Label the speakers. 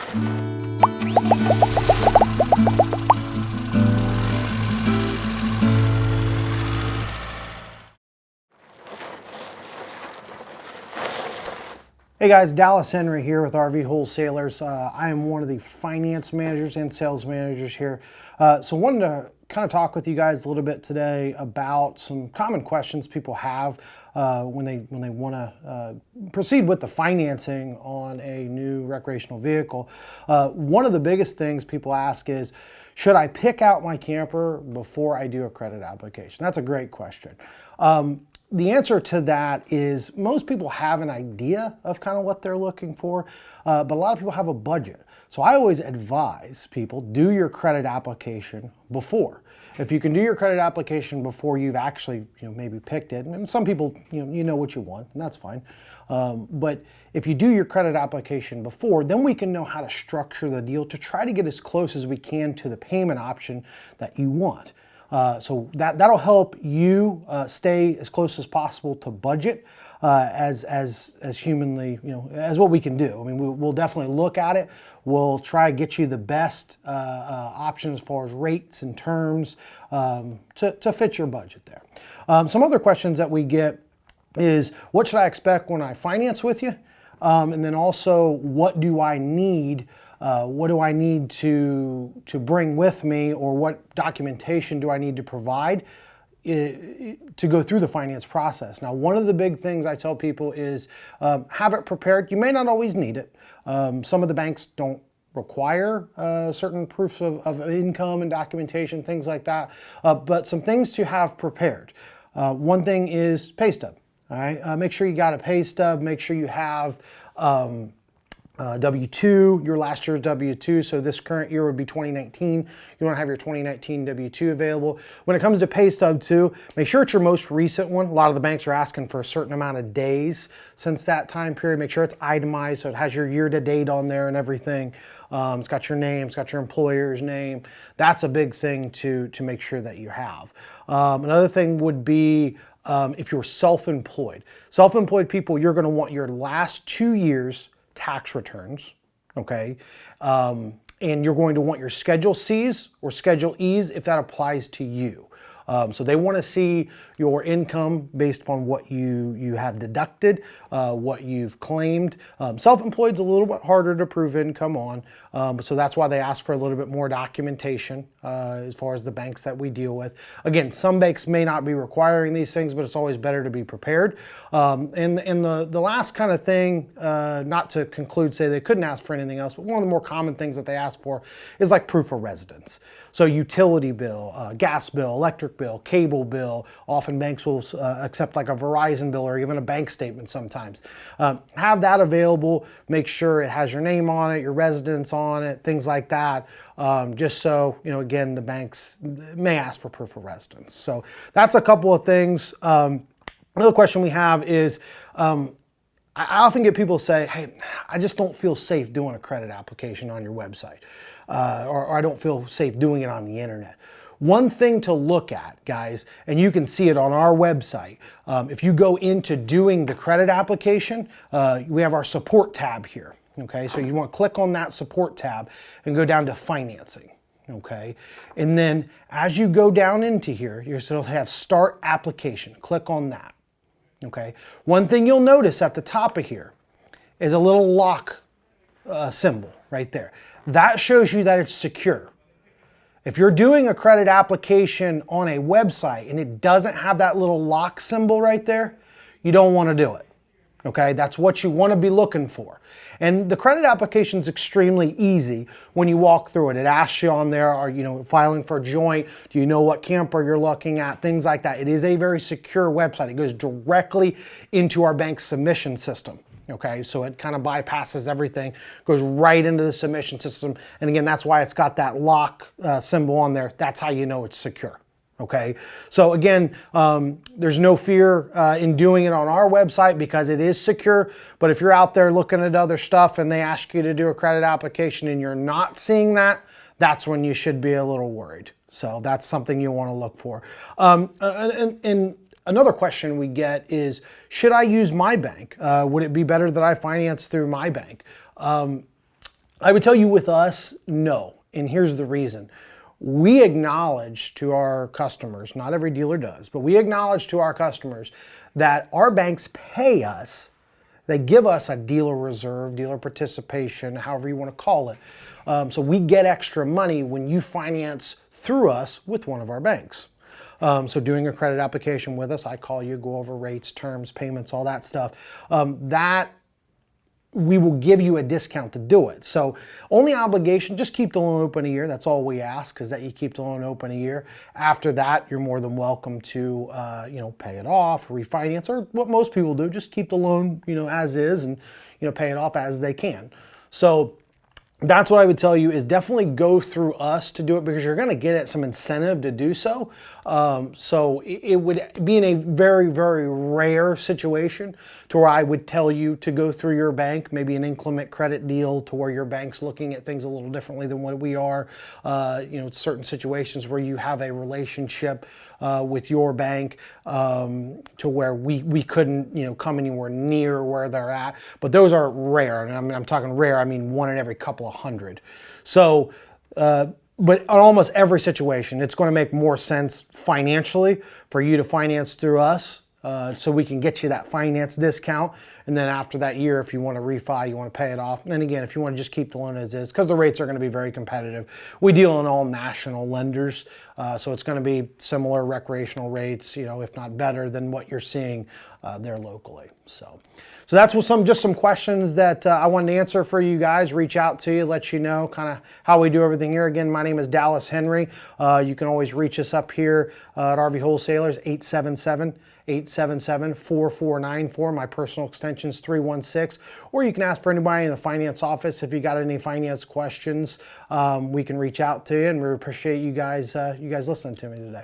Speaker 1: Hey guys, Dallas Henry here with RV Wholesalers. I am one of the finance managers and sales managers here. So wanted to kind of talk with you guys a little bit today about some common questions people have when they want to proceed with the financing on a new recreational vehicle. One of the biggest things people ask is, should I pick out my camper before I do a credit application? That's a great question. The answer to that is most people have an idea of kind of what they're looking for, but a lot of people have a budget. So I always advise people, do your credit application before. If you can do your credit application before you've actually maybe picked it, and some people you know what you want, and that's fine. But if you do your credit application before, then we can know how to structure the deal to try to get as close as we can to the payment option that you want. So that'll help you stay as close as possible to budget as humanly, as what we can do. I mean, we'll definitely look at it. We'll try to get you the best option as far as rates and terms to fit your budget there. Some other questions that we get is, what should I expect when I finance with you? And then also, what do I need? What do I need to bring with me, or what documentation do I need to provide to go through the finance process? Now, one of the big things I tell people is have it prepared. You may not always need it. Some of the banks don't require certain proofs of income and documentation, things like that, but some things to have prepared. One thing is pay stub. All right, make sure you got a pay stub. Make sure you have W-2, your last year's W-2, so this current year would be 2019. You want to have your 2019 W-2 available. When it comes to pay stub too, make sure it's your most recent one. A lot of the banks are asking for a certain amount of days since that time period. Make sure it's itemized, so it has your year-to-date on there and everything. It's got your name, it's got your employer's name. That's a big thing to make sure that you have. Another thing would be if you're self-employed. Self-employed people, you're going to want your last 2 years tax returns, okay? And you're going to want your Schedule C's or Schedule E's if that applies to you. So they want to see your income based upon what you have deducted, what you've claimed. Self-employed's a little bit harder to prove income on, so that's why they ask for a little bit more documentation as far as the banks that we deal with. Again, some banks may not be requiring these things, but it's always better to be prepared. And the last kind of thing, not to conclude, say they couldn't ask for anything else, but one of the more common things that they ask for is like proof of residence. So utility bill, gas bill, electric bill, cable bill. Often banks will accept like a Verizon bill or even a bank statement sometimes. Have that available. Make sure it has your name on it, your residence on it, things like that. Just so, again, the banks may ask for proof of residence. So that's a couple of things. Another question we have is, I often get people say, hey, I just don't feel safe doing a credit application on your website. Or I don't feel safe doing it on the internet. One thing to look at, guys, and you can see it on our website, if you go into doing the credit application, we have our support tab here, okay? So you want to click on that support tab and go down to financing, okay? And then as you go down into here, you're supposed to have start application. Click on that, okay? One thing you'll notice at the top of here is a little lock symbol right there. That shows you that it's secure. If you're doing a credit application on a website and it doesn't have that little lock symbol right there, you don't want to do it. Okay, that's what you want to be looking for. And the credit application is extremely easy when you walk through it. It asks you on there, are you filing for a joint? Do you know what camper you're looking at? Things like that. It is a very secure website. It goes directly into our bank submission system. Okay, so it kind of bypasses everything, goes right into the submission system. And again, that's why it's got that lock symbol on there. That's how you know it's secure. Okay, so again, there's no fear in doing it on our website because it is secure. But if you're out there looking at other stuff and they ask you to do a credit application and you're not seeing that, that's when you should be a little worried. So that's something you want to look for. And another question we get is, should I use my bank? Would it be better that I finance through my bank? I would tell you with us, no. And here's the reason. We acknowledge to our customers, not every dealer does, but we acknowledge to our customers that our banks pay us. They give us a dealer reserve, dealer participation, however you want to call it. So we get extra money when you finance through us with one of our banks. So doing a credit application with us, I call you, go over rates, terms, payments, all that stuff. That we will give you a discount to do it. So only obligation, just keep the loan open a year. That's all we ask, is that you keep the loan open a year. After that, you're more than welcome to, pay it off, refinance, or what most people do, just keep the loan, as is, and, pay it off as they can. So that's what I would tell you, is definitely go through us to do it, because you're going to get some incentive to do so. So it would be in a very, very rare situation to where I would tell you to go through your bank, maybe an inclement credit deal to where your bank's looking at things a little differently than what we are. Certain situations where you have a relationship with your bank to where we couldn't come anywhere near where they're at. But those are rare, and I'm talking rare, I mean 1 in every couple of hundred. So, but on almost every situation, it's going to make more sense financially for you to finance through us, so we can get you that finance discount. And then after that year, if you want to refi, you want to pay it off. And then again, if you want to just keep the loan as is, because the rates are going to be very competitive. We deal in all national lenders, so it's going to be similar recreational rates, if not better than what you're seeing there locally. So that's just some questions that I wanted to answer for you guys. Reach out to you, let you know kind of how we do everything here. Again, my name is Dallas Henry. You can always reach us up here at RV Wholesalers, 877-877-4494. My personal extension is 316. Or you can ask for anybody in the finance office if you got any finance questions. We can reach out to you, and we appreciate you guys listening to me today.